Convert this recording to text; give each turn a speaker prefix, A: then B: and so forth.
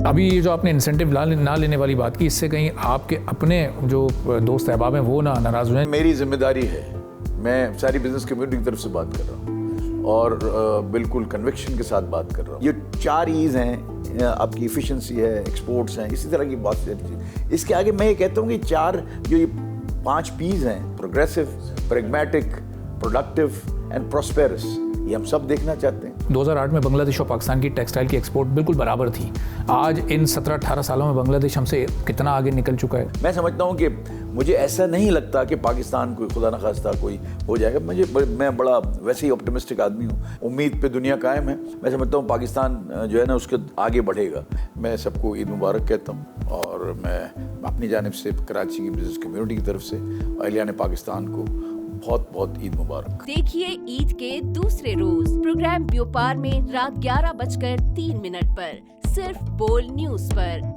A: अभी ये जो आपने इंसेंटिव ना लेने वाली बात की, इससे कहीं आपके अपने जो दोस्त अहबाब हैं वो ना नाराज़ हुए?
B: मेरी जिम्मेदारी है, मैं सारी बिजनेस कम्युनिटी की तरफ से बात कर रहा हूँ और बिल्कुल कन्विक्शन के साथ बात कर रहा हूँ। ये 4 ईज हैं, आपकी इफिशिएंसी है, एक्सपोर्ट्स हैं, इसी तरह की बहुत सारी चीज़। इसके आगे मैं ये कहता हूँ कि 4 जो ये 5 पीज हैं, progressive, pragmatic, productive and prosperous, ये हम सब देखना चाहते हैं।
A: 2008 में बांग्लादेश और पाकिस्तान की टेक्सटाइल की एक्सपोर्ट बिल्कुल बराबर थी। आज इन 17-18 सालों में बांग्लादेश हमसे कितना आगे निकल चुका है।
B: मैं समझता हूँ कि मुझे ऐसा नहीं लगता कि पाकिस्तान कोई खुदा न खास्ता कोई हो जाएगा। मैं बड़ा वैसे ही ऑप्टिमिस्टिक आदमी हूँ, उम्मीद पे दुनिया कायम है। मैं समझता हूँ पाकिस्तान जो है ना उसके आगे बढ़ेगा। मैं सबको ईद मुबारक कहता हूँ और मैं अपनी जानिब से कराची की बिजनेस कम्युनिटी की तरफ से अहलियान पाकिस्तान को बहुत बहुत ईद मुबारक।
C: देखिए ईद के दूसरे रोज प्रोग्राम व्यापार में रात 11:03 पर सिर्फ बोल न्यूज पर।